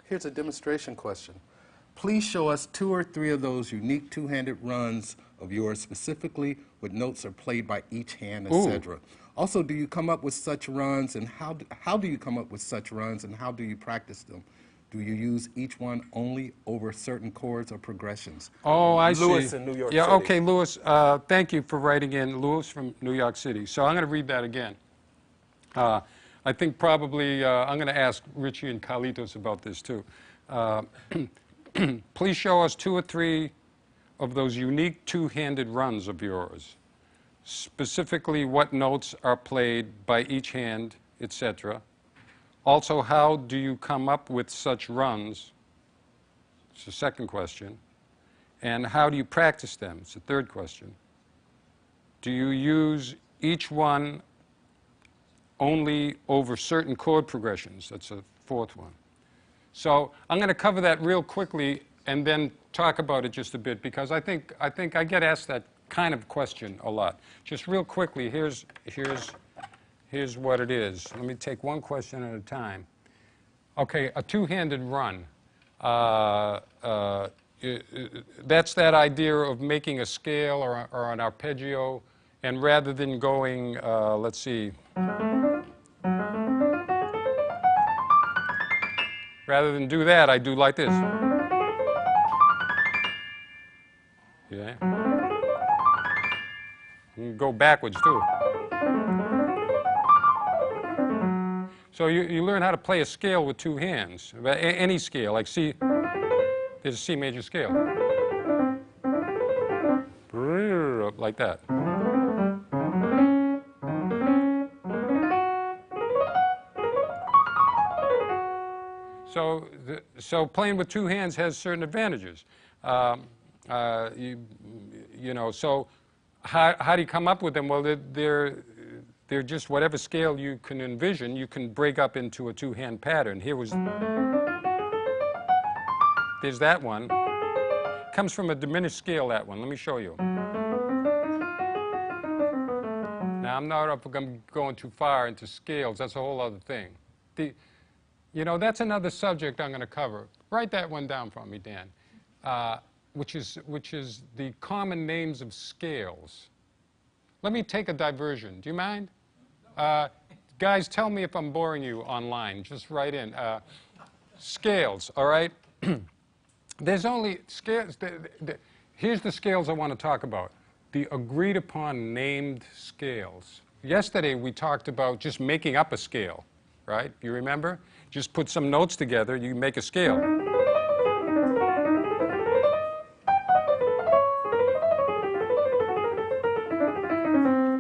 Here's a demonstration question. Please show us 2 or 3 of those unique two-handed runs of yours, specifically what notes are played by each hand, etc. Also, do you come up with such runs, and how do you come up with such runs, and how do you practice them? Do you use each one only over certain chords or progressions? Oh, I see. Lewis in New York City. Yeah, okay, Lewis, thank you for writing in. Lewis from New York City. So I'm going to read that again. I think probably I'm going to ask Richie and Carlitos about this too. Please show us 2 or 3 of those unique two-handed runs of yours. Specifically, what notes are played by each hand, etc. Also, how do you come up with such runs? It's the second question. And how do you practice them? It's the third question. Do you use each one only over certain chord progressions? That's a fourth one. So I'm going to cover that real quickly and then talk about it just a bit, because I think I get asked that kind of question a lot. Just real quickly, here's what it is. Let me take one question at a time. Okay, a two-handed run. That's that idea of making a scale or an arpeggio, and rather than going, let's see, rather than do that, I do like this. Yeah. You can go backwards too. So you learn how to play a scale with 2 hands. Any scale, like C, there's a C major scale. Like that. So playing with 2 hands has certain advantages. You know, so how do you come up with them? Well, they're just whatever scale you can envision, you can break up into a 2-hand pattern. There's that one. Comes from a diminished scale, that one. Let me show you. Now, I'm not up, I'm going too far into scales. That's a whole other thing. You know, that's another subject I'm going to cover. Write that one down for me, Dan, which is the common names of scales. Let me take a diversion. Do you mind? Guys, tell me if I'm boring you online. Just write in. Scales, all right? There's only scales. Here's the scales I want to talk about. The agreed upon named scales. Yesterday we talked about just making up a scale, right? You remember? Just put some notes together, you make a scale.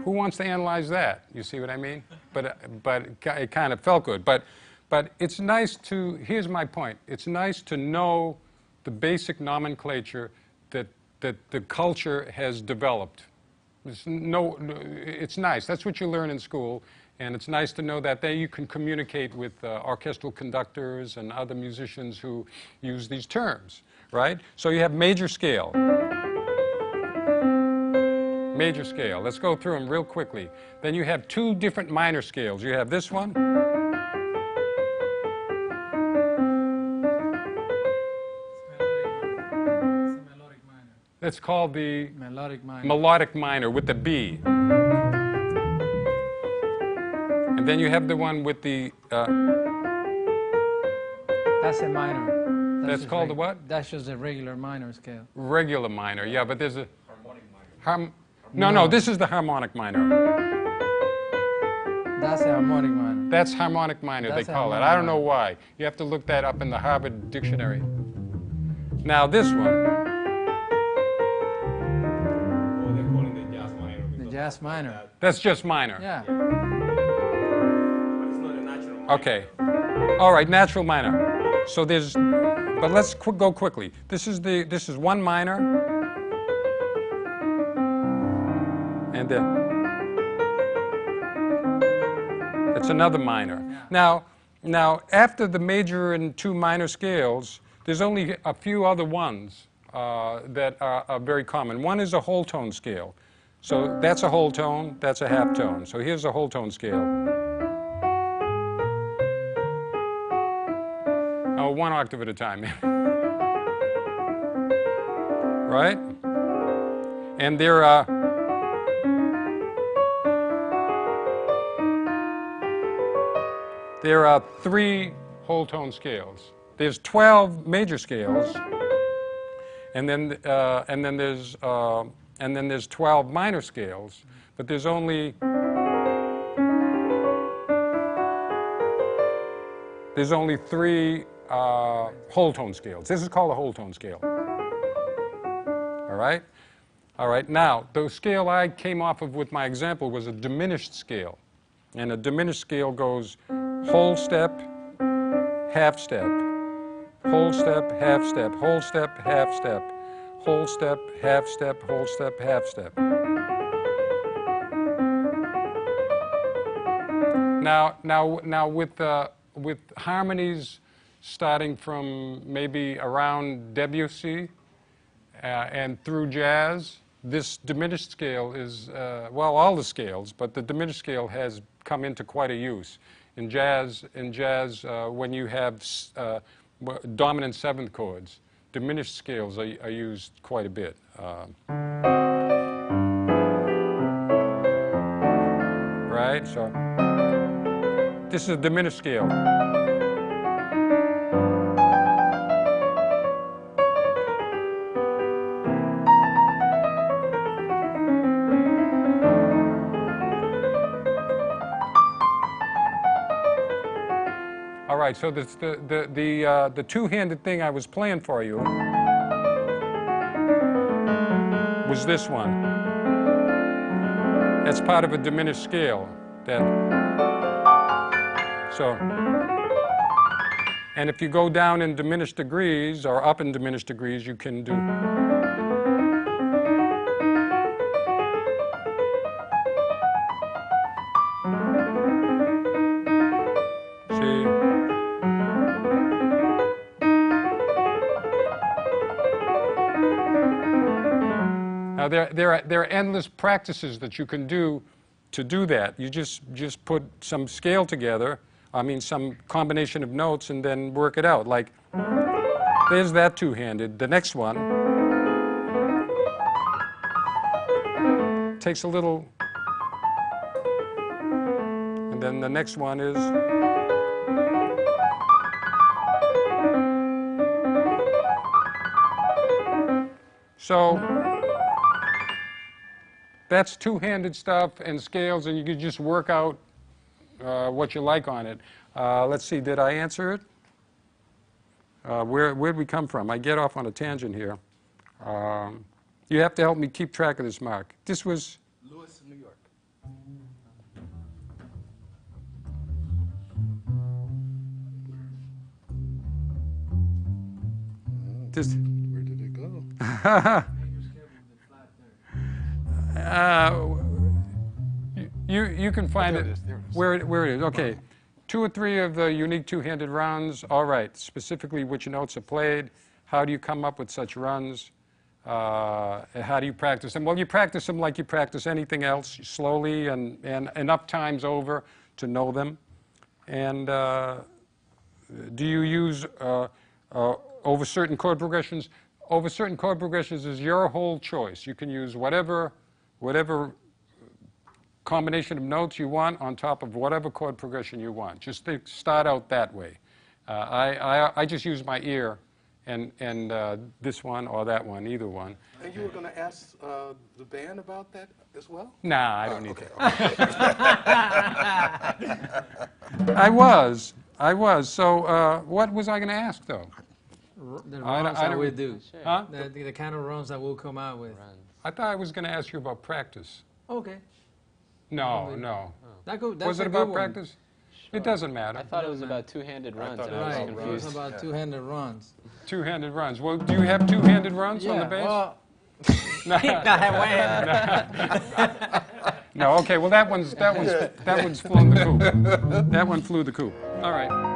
Who wants to analyze that? You see what I mean? But it kind of felt good. But it's nice to, here's my point. It's nice to know the basic nomenclature that the culture has developed. It's nice. That's what you learn in school. And it's nice to know that you can communicate with orchestral conductors and other musicians who use these terms, right? So you have major scale. Major scale. Let's go through them real quickly. Then you have 2 different minor scales. You have this one. That's called the melodic minor with the B. And then you have the one with the... That's a minor. That's called the what? That's just a regular minor scale. Regular minor, yeah, but there's a... Harmonic minor. No, this is the harmonic minor. That's a harmonic minor. That's harmonic minor, they call it. I don't know why. You have to look that up in the Harvard Dictionary. Now this one. Jazz minor. That's just minor. Yeah. But it's not a natural minor. Okay. All right, natural minor. So there's, but let's go quickly. This is 1 minor, and then it's another minor. Now after the major and 2 minor scales, there's only a few other ones that are very common. One is a whole tone scale. So that's a whole tone, that's a half tone. So here's a whole tone scale. Now one octave at a time. Right? And there are three whole tone scales. There's 12 major scales, and then there's 12 minor scales, but there's only three whole tone scales. This is called a whole tone scale. All right? All right, now, the scale I came off of with my example was a diminished scale. And a diminished scale goes whole step, half step, whole step, half step, whole step, half step, whole step, half step, whole step, half step. Now with harmonies starting from maybe around Debussy and through jazz, this diminished scale is, well, all the scales, but the diminished scale has come into quite a use. In jazz, when you have dominant seventh chords, diminished scales are used quite a bit. Right? So this is a diminished scale. All right, so this, the two-handed thing I was playing for you was this one. That's part of a diminished scale. And if you go down in diminished degrees or up in diminished degrees, you can do. See? Now there are endless practices that you can do to do that. You just put some scale together, I mean some combination of notes, and then work it out. Like, there's that two-handed. The next one takes a little, and then the next one is, so that's two-handed stuff and scales, and you can just work out what you like on it. Let's see, did I answer it? Where'd we come from? I get off on a tangent here. You have to help me keep track of this, Mark. This was Lewis, New York. this. Where did it go? You can find it where it is. Okay. 2 or 3 of the unique two-handed runs. All right. Specifically, which notes are played. How do you come up with such runs? How do you practice them? Well, you practice them like you practice anything else, slowly and enough times over to know them. And do you use over certain chord progressions? Over certain chord progressions is your whole choice. You can use whatever combination of notes you want on top of whatever chord progression you want. Just start out that way. I just use my ear and this one or that one, either one. And you were going to ask the band about that as well? Nah, I don't need okay. that. I was. So what was I going to ask, though? The runs that we do. Sure. Huh? The kind of runs that we'll come out with. I thought I was going to ask you about practice. Okay. No. That's Was it a about good one. practice? It doesn't matter. I thought it was about two-handed runs. thought And I was Right, confused. it's about two-handed runs. Two-handed runs. Well, do you have two-handed runs on the bass? Well, No. No. Okay. Well, that one's flown the coop. That one flew the coop. All right.